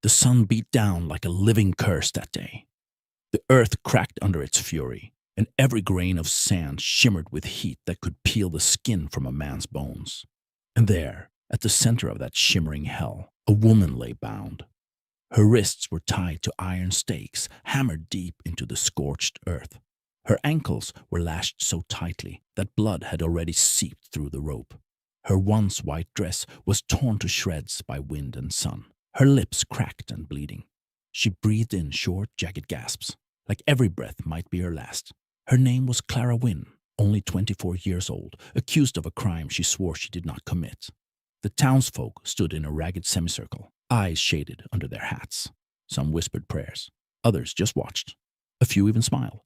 The sun beat down like a living curse that day. The earth cracked under its fury, and every grain of sand shimmered with heat that could peel the skin from a man's bones. And there, at the center of that shimmering hell, a woman lay bound. Her wrists were tied to iron stakes hammered deep into the scorched earth. Her ankles were lashed so tightly that blood had already seeped through the rope. Her once white dress was torn to shreds by wind and sun. Her lips cracked and bleeding. She breathed in short, jagged gasps, like every breath might be her last. Her name was Clara Win, only 24 years old, accused of a crime she swore she did not commit. The townsfolk stood in a ragged semicircle, eyes shaded under their hats. Some whispered prayers. Others just watched. A few even smiled.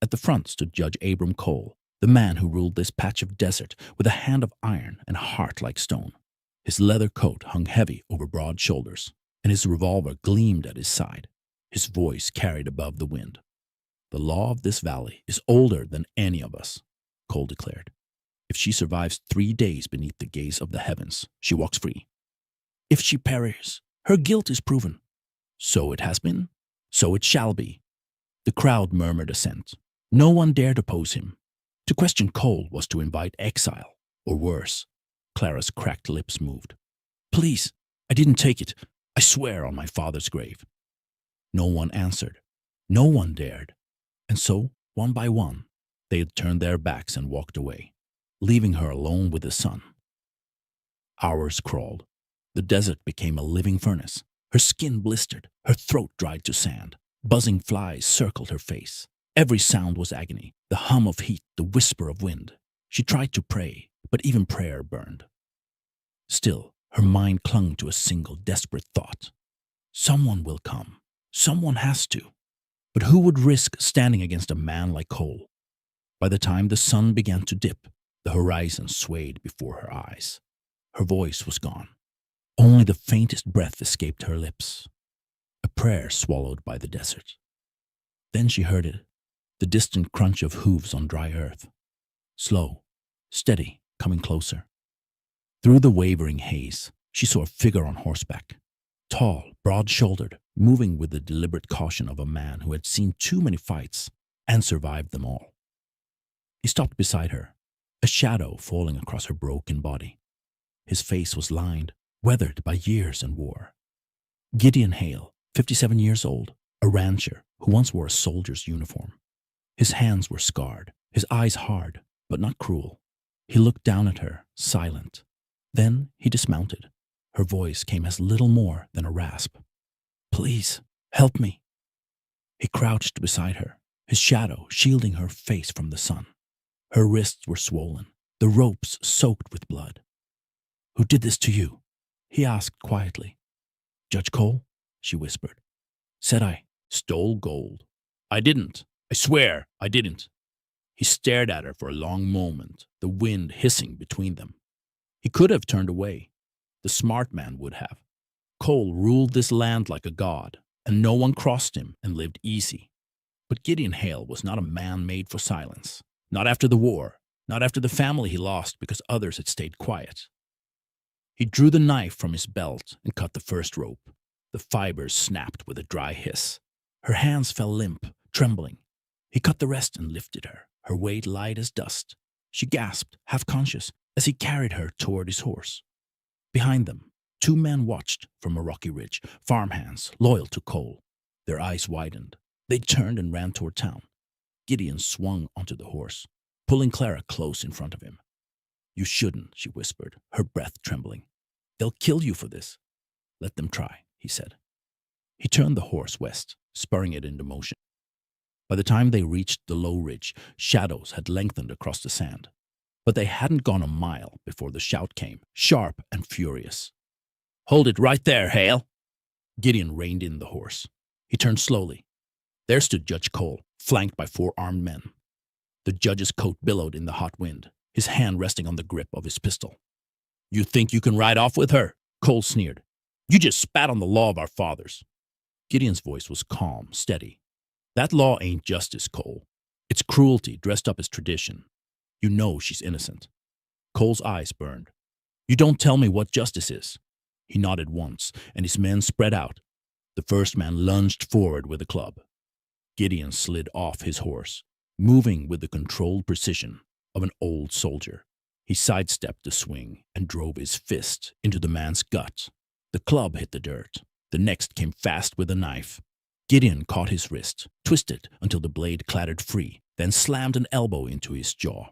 At the front stood Judge Abram Cole, the man who ruled this patch of desert with a hand of iron and a heart like stone. His leather coat hung heavy over broad shoulders, and his revolver gleamed at his side. His voice carried above the wind. "The law of this valley is older than any of us," Cole declared. "If she survives 3 days beneath the gaze of the heavens, she walks free. If she perishes, her guilt is proven. So it has been, so it shall be." The crowd murmured assent. No one dared oppose him. To question Cole was to invite exile, or worse. Clara's cracked lips moved. "Please, I didn't take it. I swear on my father's grave." No one answered. No one dared. And so, one by one, they had turned their backs and walked away, leaving her alone with the sun. Hours crawled. The desert became a living furnace. Her skin blistered, her throat dried to sand. Buzzing flies circled her face. Every sound was agony, the hum of heat, the whisper of wind. She tried to pray, but even prayer burned. Still, her mind clung to a single desperate thought. Someone will come. Someone has to. But who would risk standing against a man like Cole? By the time the sun began to dip, the horizon swayed before her eyes. Her voice was gone. Only the faintest breath escaped her lips. A prayer swallowed by the desert. Then she heard it, the distant crunch of hooves on dry earth. Slow, steady, coming closer. Through the wavering haze, she saw a figure on horseback. Tall, broad-shouldered, moving with the deliberate caution of a man who had seen too many fights and survived them all. He stopped beside her, a shadow falling across her broken body. His face was lined, weathered by years and war. Gideon Hail, 57 years old, a rancher who once wore a soldier's uniform. His hands were scarred, his eyes hard, but not cruel. He looked down at her, silent. Then he dismounted. Her voice came as little more than a rasp. "Please, help me." He crouched beside her, his shadow shielding her face from the sun. Her wrists were swollen, the ropes soaked with blood. "Who did this to you?" he asked quietly. "Judge Cole," she whispered. "Said I stole gold. I didn't. I swear I didn't." He stared at her for a long moment, the wind hissing between them. He could have turned away. The smart man would have. Cole ruled this land like a god, and no one crossed him and lived easy. But Gideon Hail was not a man made for silence. Not after the war, not after the family he lost because others had stayed quiet. He drew the knife from his belt and cut the first rope. The fibers snapped with a dry hiss. Her hands fell limp, trembling. He cut the rest and lifted her, her weight light as dust. She gasped, half conscious, as he carried her toward his horse. Behind them, 2 men watched from a rocky ridge, farmhands loyal to Cole. Their eyes widened. They turned and ran toward town. Gideon swung onto the horse, pulling Clara close in front of him. "You shouldn't," she whispered, her breath trembling. "They'll kill you for this." "Let them try," he said. He turned the horse west, spurring it into motion. By the time they reached the low ridge, shadows had lengthened across the sand. But they hadn't gone a mile before the shout came, sharp and furious. "Hold it right there, Hale!" Gideon reined in the horse. He turned slowly. There stood Judge Cole, flanked by 4 armed men. The judge's coat billowed in the hot wind, his hand resting on the grip of his pistol. "You think you can ride off with her?" Cole sneered. "You just spat on the law of our fathers." Gideon's voice was calm, steady. "That law ain't justice, Cole. It's cruelty dressed up as tradition. You know she's innocent." Cole's eyes burned. "You don't tell me what justice is." He nodded once, and his men spread out, The first man lunged forward with a club. Gideon slid off his horse, moving with the controlled precision of an old soldier. He sidestepped the swing and drove his fist into the man's gut. The club hit the dirt. The next came fast with a knife. Gideon caught his wrist, twisted until the blade clattered free, then slammed an elbow into his jaw.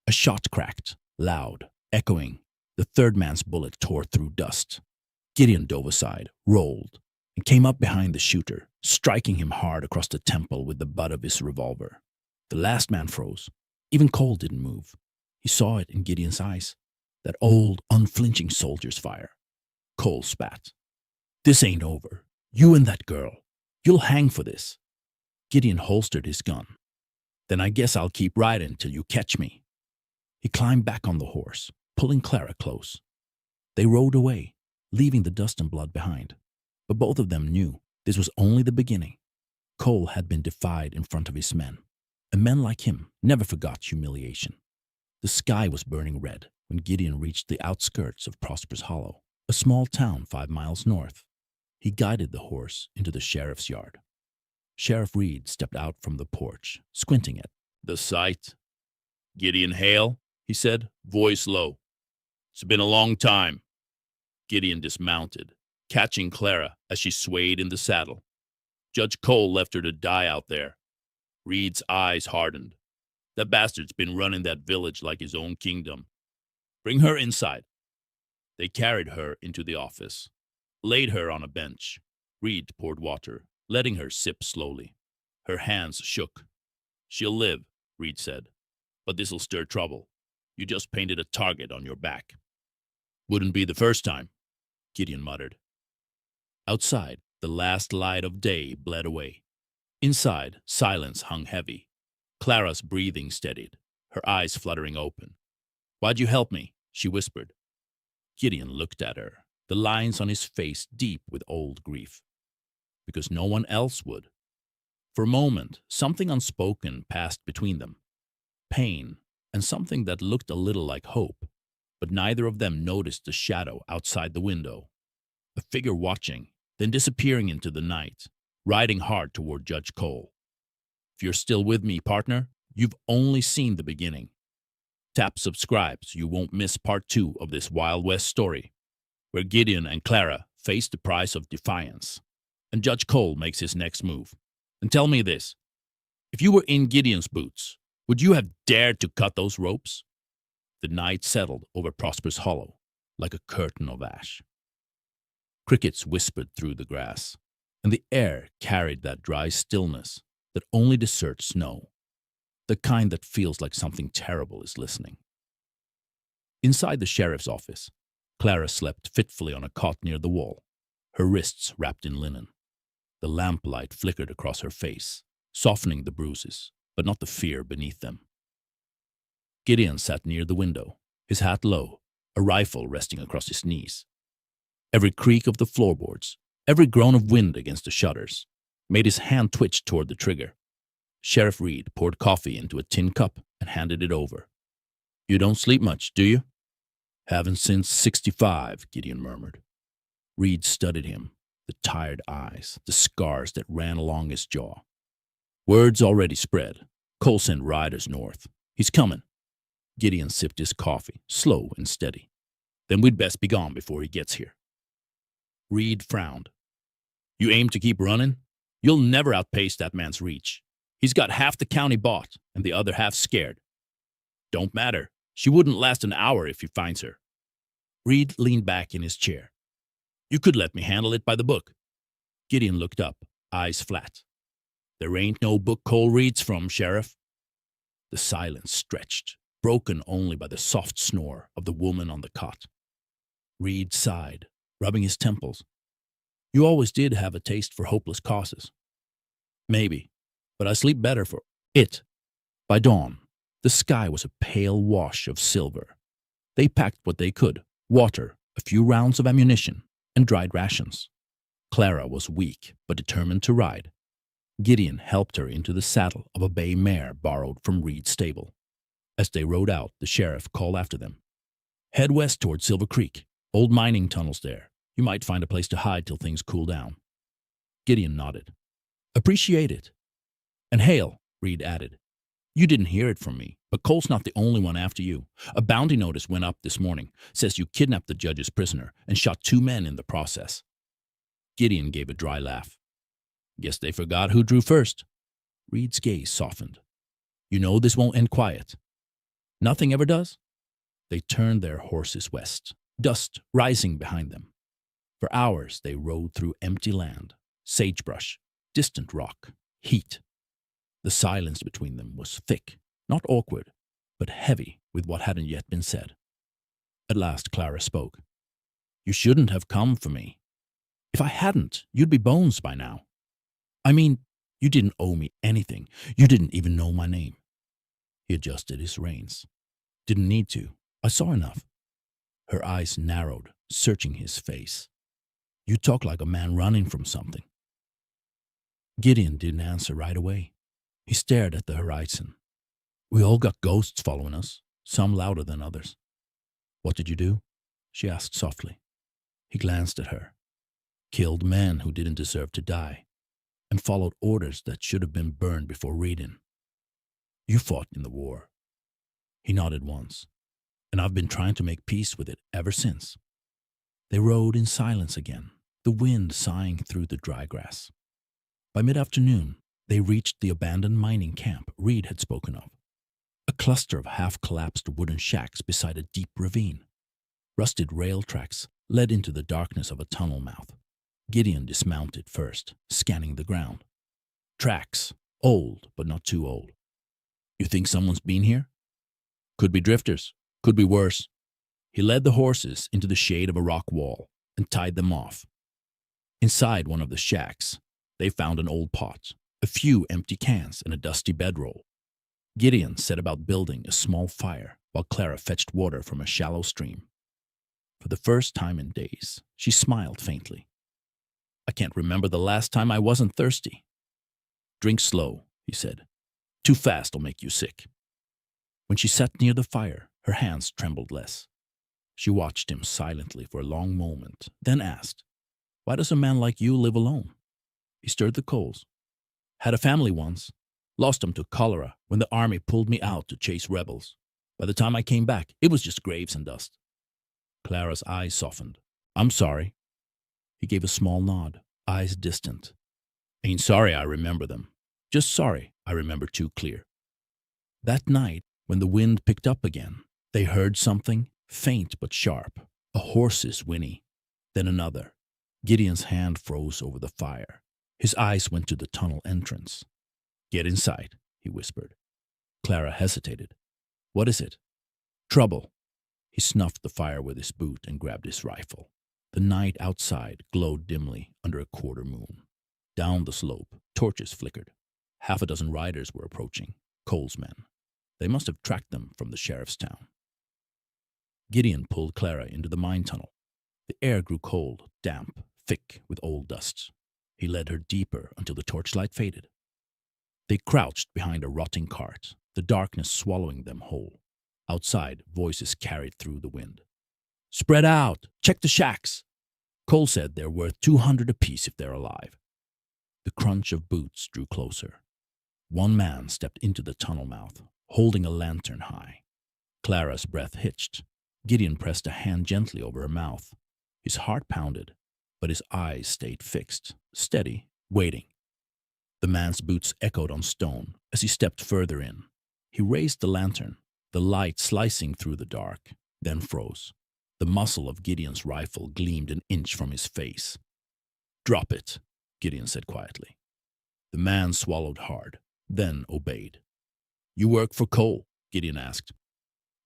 A shot cracked, loud, echoing. The third man's bullet tore through dust. Gideon dove aside, rolled, and came up behind the shooter, striking him hard across the temple with the butt of his revolver. The last man froze. Even Cole didn't move. He saw it in Gideon's eyes, that old, unflinching soldier's fire. Cole spat. "This ain't over. You and that girl. You'll hang for this." Gideon holstered his gun. "Then I guess I'll keep riding till you catch me." He climbed back on the horse, pulling Clara close. They rode away, leaving the dust and blood behind. But both of them knew this was only the beginning. Cole had been defied in front of his men, and men like him never forgot humiliation. The sky was burning red when Gideon reached the outskirts of Prosper's Hollow, a small town 5 miles north. He guided the horse into the sheriff's yard. Sheriff Reed stepped out from the porch, squinting at the sight. "Gideon Hail," he said, voice low. "It's been a long time." Gideon dismounted, catching Clara as she swayed in the saddle. "Judge Cole left her to die out there." Reed's eyes hardened. "That bastard's been running that village like his own kingdom. Bring her inside." They carried her into the office, laid her on a bench. Reed poured water, letting her sip slowly. Her hands shook. "She'll live," Reed said, "but this'll stir trouble. You just painted a target on your back." "Wouldn't be the first time," Gideon muttered. Outside, the last light of day bled away. Inside, silence hung heavy. Clara's breathing steadied, her eyes fluttering open. "Why'd you help me?" she whispered. Gideon looked at her, the lines on his face deep with old grief. "Because no one else would." For a moment, something unspoken passed between them. Pain, and something that looked a little like hope, but neither of them noticed the shadow outside the window. A figure watching, then disappearing into the night, riding hard toward Judge Cole. If you're still with me, partner, you've only seen the beginning. Tap subscribe so you won't miss part 2 of this Wild West story, where Gideon and Clara face the price of defiance, and Judge Cole makes his next move. And tell me this, if you were in Gideon's boots, would you have dared to cut those ropes? The night settled over Prosper's Hollow like a curtain of ash. Crickets whispered through the grass, and the air carried that dry stillness that only deserts snow, the kind that feels like something terrible is listening. Inside the sheriff's office, Clara slept fitfully on a cot near the wall, her wrists wrapped in linen. The lamplight flickered across her face, softening the bruises, but not the fear beneath them. Gideon sat near the window, his hat low, a rifle resting across his knees. Every creak of the floorboards, every groan of wind against the shutters, made his hand twitch toward the trigger. Sheriff Reed poured coffee into a tin cup and handed it over. "You don't sleep much, do you?" "Haven't since 65, Gideon murmured. Reed studied him, the tired eyes, the scars that ran along his jaw. "Word's already spread. Cole sent riders north. He's coming." Gideon sipped his coffee, slow and steady. "Then we'd best be gone before he gets here." Reed frowned. "You aim to keep running? You'll never outpace that man's reach. He's got half the county bought and the other half scared." "Don't matter. She wouldn't last an hour if he finds her." Reed leaned back in his chair. "You could let me handle it by the book." Gideon looked up, eyes flat. "There ain't no book Cole reads from, Sheriff." The silence stretched, broken only by the soft snore of the woman on the cot. Reed sighed, rubbing his temples. "You always did have a taste for hopeless causes." "Maybe, but I sleep better for it." By dawn, the sky was a pale wash of silver. They packed what they could, water, a few rounds of ammunition, and dried rations. Clara was weak but determined to ride. Gideon helped her into the saddle of a bay mare borrowed from Reed's stable. As they rode out, the sheriff called after them. "Head west toward Silver Creek. Old mining tunnels there. You might find a place to hide till things cool down." Gideon nodded. Appreciate it. And Hail, Reed added. You didn't hear it from me, but Cole's not the only one after you. A bounty notice went up this morning. Says you kidnapped the judge's prisoner and shot 2 men in the process. Gideon gave a dry laugh. Guess they forgot who drew first. Reed's gaze softened. You know this won't end quiet. Nothing ever does? They turned their horses west, dust rising behind them. For hours they rode through empty land, sagebrush, distant rock, heat. The silence between them was thick, not awkward, but heavy with what hadn't yet been said. At last Clara spoke. You shouldn't have come for me. If I hadn't, you'd be bones by now. I mean, you didn't owe me anything. You didn't even know my name. He adjusted his reins. Didn't need to. I saw enough. Her eyes narrowed, searching his face. You talk like a man running from something. Gideon didn't answer right away. He stared at the horizon. We all got ghosts following us, some louder than others. What did you do? She asked softly. He glanced at her. Killed men who didn't deserve to die, and followed orders that should have been burned before reading. You fought in the war. He nodded once, and I've been trying to make peace with it ever since. They rode in silence again, the wind sighing through the dry grass. By mid-afternoon, they reached the abandoned mining camp Reed had spoken of, a cluster of half-collapsed wooden shacks beside a deep ravine. Rusted rail tracks led into the darkness of a tunnel mouth. Gideon dismounted first, scanning the ground. Tracks, old but not too old. You think someone's been here? Could be drifters, could be worse. He led the horses into the shade of a rock wall and tied them off. Inside one of the shacks, they found an old pot, a few empty cans, and a dusty bedroll. Gideon set about building a small fire while Clara fetched water from a shallow stream. For the first time in days, she smiled faintly. I can't remember the last time I wasn't thirsty. Drink slow, he said. Too fast will make you sick. When she sat near the fire, her hands trembled less. She watched him silently for a long moment, then asked, Why does a man like you live alone? He stirred the coals. Had a family once. Lost them to cholera when the army pulled me out to chase rebels. By the time I came back, it was just graves and dust. Clara's eyes softened. I'm sorry. He gave a small nod, eyes distant. Ain't sorry I remember them. Just sorry I remember too clear. That night, when the wind picked up again, they heard something, faint but sharp, a horse's whinny, then another. Gideon's hand froze over the fire. His eyes went to the tunnel entrance. Get inside, he whispered. Clara hesitated. What is it? Trouble. He snuffed the fire with his boot and grabbed his rifle. The night outside glowed dimly under a quarter moon. Down the slope, torches flickered. 6 riders were approaching, Cole's men. They must have tracked them from the sheriff's town. Gideon pulled Clara into the mine tunnel. The air grew cold, damp, thick with old dust. He led her deeper until the torchlight faded. They crouched behind a rotting cart, the darkness swallowing them whole. Outside, voices carried through the wind. Spread out! Check the shacks! Cole said they're worth 200 apiece if they're alive. The crunch of boots drew closer. One man stepped into the tunnel mouth, holding a lantern high. Clara's breath hitched. Gideon pressed a hand gently over her mouth. His heart pounded, but his eyes stayed fixed, steady, waiting. The man's boots echoed on stone as he stepped further in. He raised the lantern, the light slicing through the dark, then froze. The muzzle of Gideon's rifle gleamed an inch from his face. Drop it, Gideon said quietly. The man swallowed hard, then obeyed. You work for Cole? Gideon asked.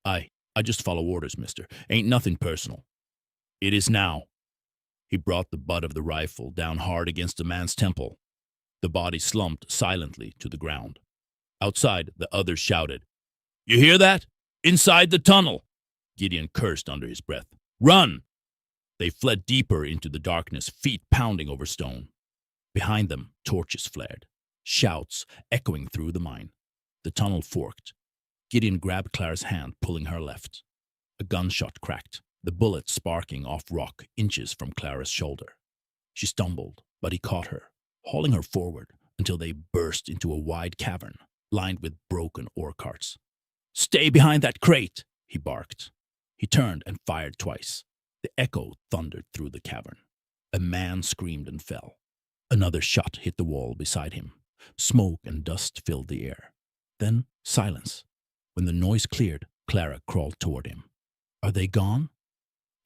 I just follow orders, mister. Ain't nothing personal. It is now. He brought the butt of the rifle down hard against the man's temple. The body slumped silently to the ground. Outside, the others shouted. You hear that? Inside the tunnel! Gideon cursed under his breath. Run! They fled deeper into the darkness, feet pounding over stone. Behind them, torches flared, shouts echoing through the mine. The tunnel forked. Gideon grabbed Clara's hand, pulling her left. A gunshot cracked, the bullet sparking off rock inches from Clara's shoulder. She stumbled, but he caught her. hauling her forward until they burst into a wide cavern lined with broken ore carts. "Stay behind that crate!" he barked. He turned and fired twice. The echo thundered through the cavern. A man screamed and fell. Another shot hit the wall beside him. Smoke and dust filled the air. Then silence. When the noise cleared, Clara crawled toward him. "Are they gone?"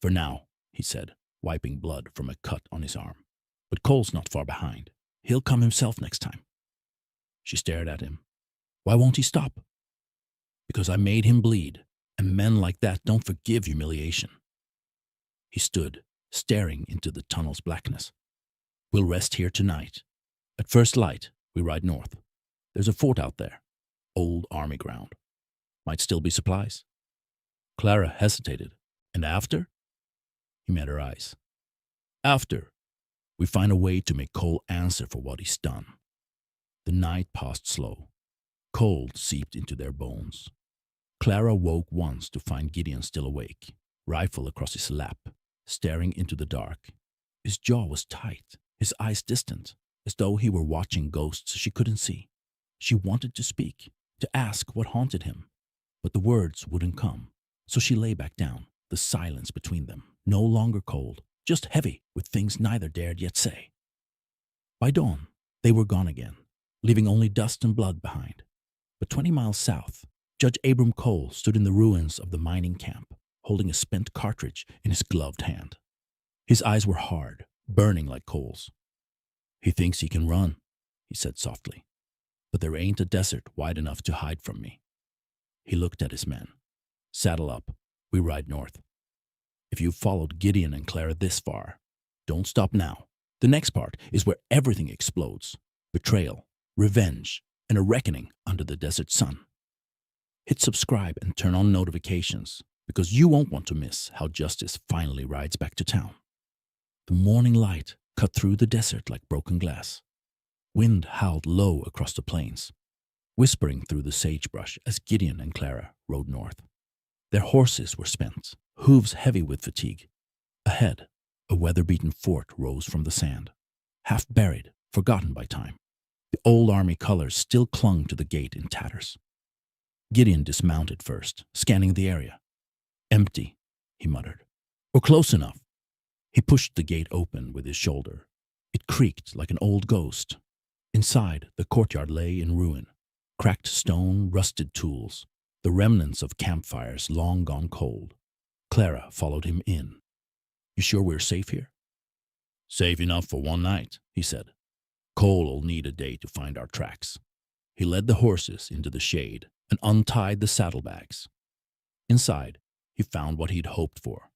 "For now," he said, wiping blood from a cut on his arm. "But Cole's not far behind. He'll come himself next time." She stared at him. "Why won't he stop?" "Because I made him bleed, and men like that don't forgive humiliation." He stood, staring into the tunnel's blackness. "We'll rest here tonight. At first light, we ride north. There's a fort out there. Old army ground. Might still be supplies." Clara hesitated. "And after?" He met her eyes. "After, we find a way to make Cole answer for what he's done." The night passed slow. Cold seeped into their bones. Clara woke once to find Gideon still awake, rifle across his lap, staring into the dark. His jaw was tight, his eyes distant, as though he were watching ghosts she couldn't see. She wanted to speak, to ask what haunted him, but the words wouldn't come, so she lay back down, the silence between them, no longer cold, just heavy with things neither dared yet say. By dawn, they were gone again, leaving only dust and blood behind. But 20 miles south, Judge Abram Cole stood in the ruins of the mining camp, holding a spent cartridge in his gloved hand. His eyes were hard, burning like coals. "He thinks he can run," he said softly, "but there ain't a desert wide enough to hide from me." He looked at his men. "Saddle up. We ride north. If you've followed Gideon and Clara this far, don't stop now. The next part is where everything explodes. Betrayal, revenge, and a reckoning under the desert sun. Hit subscribe and turn on notifications, because you won't want to miss how justice finally rides back to town." The morning light cut through the desert like broken glass. Wind howled low across the plains, whispering through the sagebrush as Gideon and Clara rode north. Their horses were spent, hooves heavy with fatigue. Ahead, a weather-beaten fort rose from the sand, half buried, forgotten by time. The old army colors still clung to the gate in tatters. Gideon dismounted first, scanning the area. "Empty," he muttered. "Or close enough." He pushed the gate open with his shoulder. It creaked like an old ghost. Inside, the courtyard lay in ruin. Cracked stone, rusted tools, the remnants of campfires long gone cold. Clara followed him in. "You sure we're safe here?" "Safe enough for one night," he said. "Cole'll need a day to find our tracks." He led the horses into the shade and untied the saddlebags. Inside, he found what he'd hoped for: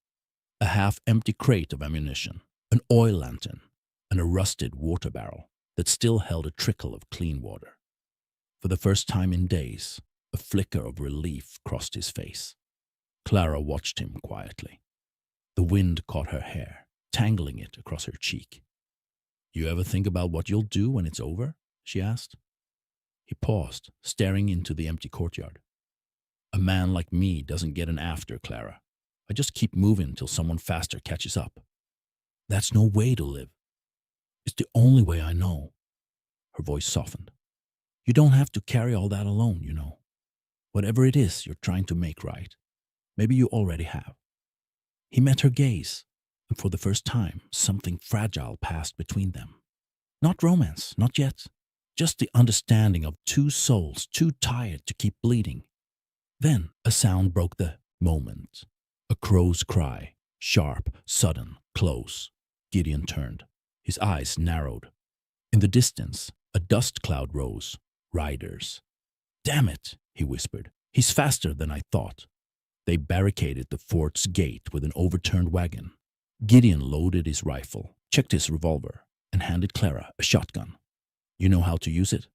a half-empty crate of ammunition, an oil lantern, and a rusted water barrel that still held a trickle of clean water. For the first time in days, a flicker of relief crossed his face. Clara watched him quietly. The wind caught her hair, tangling it across her cheek. "You ever think about what you'll do when it's over?" she asked. He paused, staring into the empty courtyard. "A man like me doesn't get an after, Clara. I just keep moving till someone faster catches up." "That's no way to live." "It's the only way I know." Her voice softened. "You don't have to carry all that alone, you know. Whatever it is you're trying to make right, maybe you already have." He met her gaze, and for the first time, something fragile passed between them. Not romance, not yet. Just the understanding of two souls too tired to keep bleeding. Then a sound broke the moment. A crow's cry, sharp, sudden, close. Gideon turned. His eyes narrowed. In the distance, a dust cloud rose. Riders. "Damn it," he whispered. "He's faster than I thought." They barricaded the fort's gate with an overturned wagon. Gideon loaded his rifle, checked his revolver, and handed Clara a shotgun. "You know how to use it?"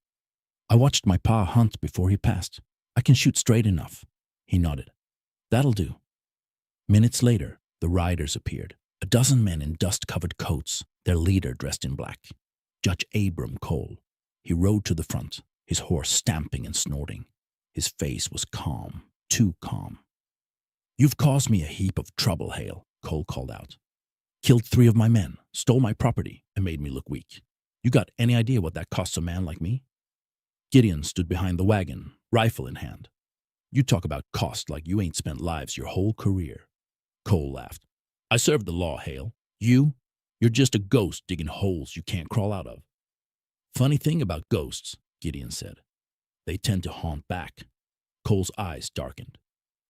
"I watched my pa hunt before he passed. I can shoot straight enough." He nodded. "That'll do." Minutes later, the riders appeared. A dozen men in dust-covered coats, their leader dressed in black. Judge Abram Cole. He rode to the front, his horse stamping and snorting. His face was calm, too calm. "You've caused me a heap of trouble, Hale," Cole called out. "Killed 3 of my men, stole my property, and made me look weak. You got any idea what that costs a man like me? Gideon stood behind the wagon, rifle in hand. You talk about cost like you ain't spent lives your whole career. Cole laughed. I served the law, Hale. You're just a ghost digging holes you can't crawl out of. Funny thing about ghosts, Gideon said. They tend to haunt back. Cole's eyes darkened.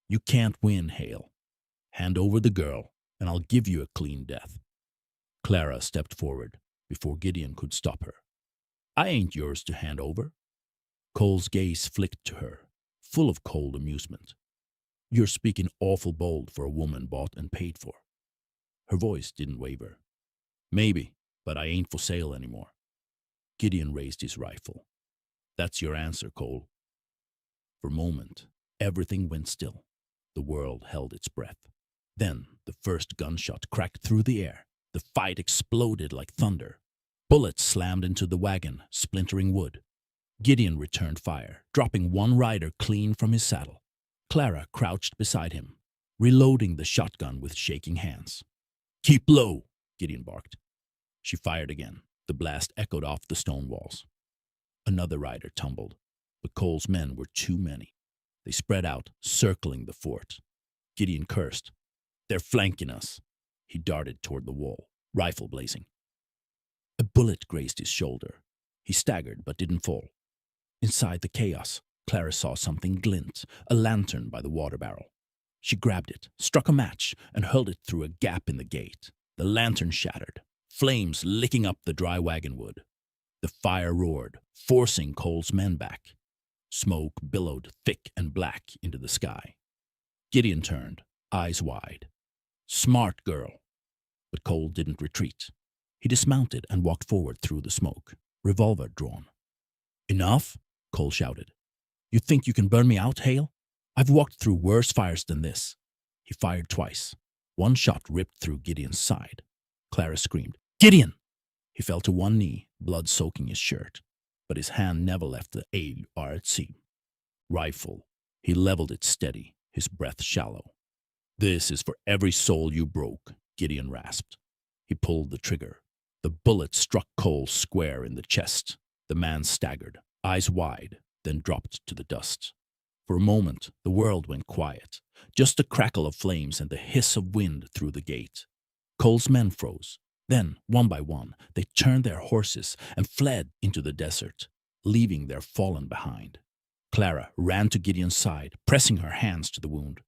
You can't win, Hale. Hand over the girl, and I'll give you a clean death. Clara stepped forward before Gideon could stop her. I ain't yours to hand over. Cole's gaze flicked to her, full of cold amusement. You're speaking awful bold for a woman bought and paid for. Her voice didn't waver. Maybe, but I ain't for sale anymore. Gideon raised his rifle. That's your answer, Cole. For a moment, everything went still. The world held its breath. Then the first gunshot cracked through the air. The fight exploded like thunder. Bullets slammed into the wagon, splintering wood. Gideon returned fire, dropping one rider clean from his saddle. Clara crouched beside him, reloading the shotgun with shaking hands. Keep low, Gideon barked. She fired again. The blast echoed off the stone walls. Another rider tumbled, but Cole's men were too many. They spread out, circling the fort. Gideon cursed. They're flanking us. He darted toward the wall, rifle blazing. A bullet grazed his shoulder. He staggered but didn't fall. Inside the chaos, Clara saw something glint, a lantern by the water barrel. She grabbed it, struck a match, and hurled it through a gap in the gate. The lantern shattered, flames licking up the dry wagon wood. The fire roared, forcing Cole's men back. Smoke billowed thick and black into the sky. Gideon turned, eyes wide. Smart girl. But Cole didn't retreat. He dismounted and walked forward through the smoke, revolver drawn. Enough? Cole shouted. You think you can burn me out, Hale? I've walked through worse fires than this. He fired twice. One shot ripped through Gideon's side. Clara screamed, Gideon! He fell to one knee, blood soaking his shirt, but his hand never left the ARC. Rifle. He leveled it steady, his breath shallow. This is for every soul you broke, Gideon rasped. He pulled the trigger. The bullet struck Cole square in the chest. The man staggered, eyes wide, then dropped to the dust. For a moment, the world went quiet, just a crackle of flames and the hiss of wind through the gate. Cole's men froze. Then, one by one, they turned their horses and fled into the desert, leaving their fallen behind. Clara ran to Gideon's side, pressing her hands to the wound.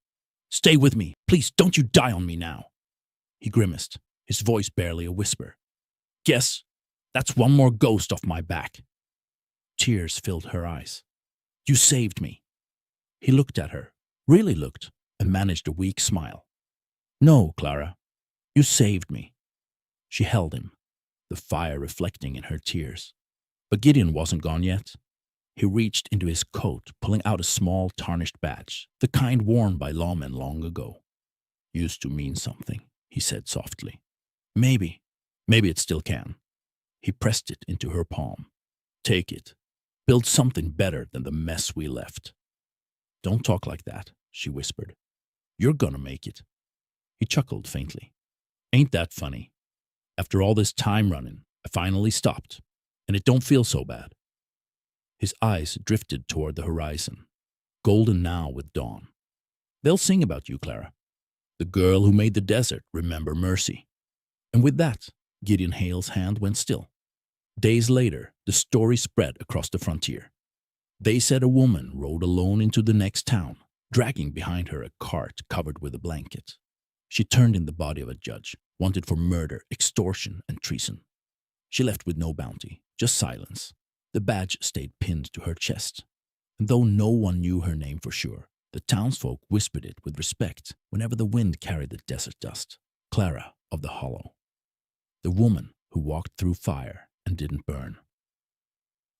Stay with me. Please, don't you die on me now. He grimaced, his voice barely a whisper. Guess that's one more ghost off my back. Tears filled her eyes. You saved me. He looked at her, really looked, and managed a weak smile. No, Clara, you saved me. She held him, the fire reflecting in her tears. But Gideon wasn't gone yet. He reached into his coat, pulling out a small tarnished badge, the kind worn by lawmen long ago. Used to mean something, he said softly. Maybe it still can. He pressed it into her palm. Take it. Build something better than the mess we left. Don't talk like that, she whispered. You're gonna make it. He chuckled faintly. Ain't that funny? After all this time running, I finally stopped, and it don't feel so bad. His eyes drifted toward the horizon, golden now with dawn. They'll sing about you, Clara. The girl who made the desert remember mercy. And with that, Gideon Hale's hand went still. Days later, the story spread across the frontier. They said a woman rode alone into the next town, dragging behind her a cart covered with a blanket. She turned in the body of a judge, wanted for murder, extortion, and treason. She left with no bounty, just silence. The badge stayed pinned to her chest. And though no one knew her name for sure, the townsfolk whispered it with respect whenever the wind carried the desert dust. Clara of the Hollow. The woman who walked through fire and didn't burn.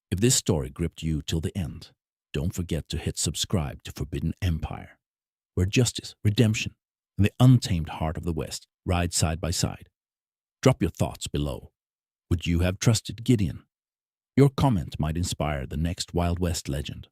If this story gripped you till the end, don't forget to hit subscribe to Forbidden Empire, where justice, redemption, and the untamed heart of the West ride side by side. Drop your thoughts below. Would you have trusted Gideon? Your comment might inspire the next Wild West legend.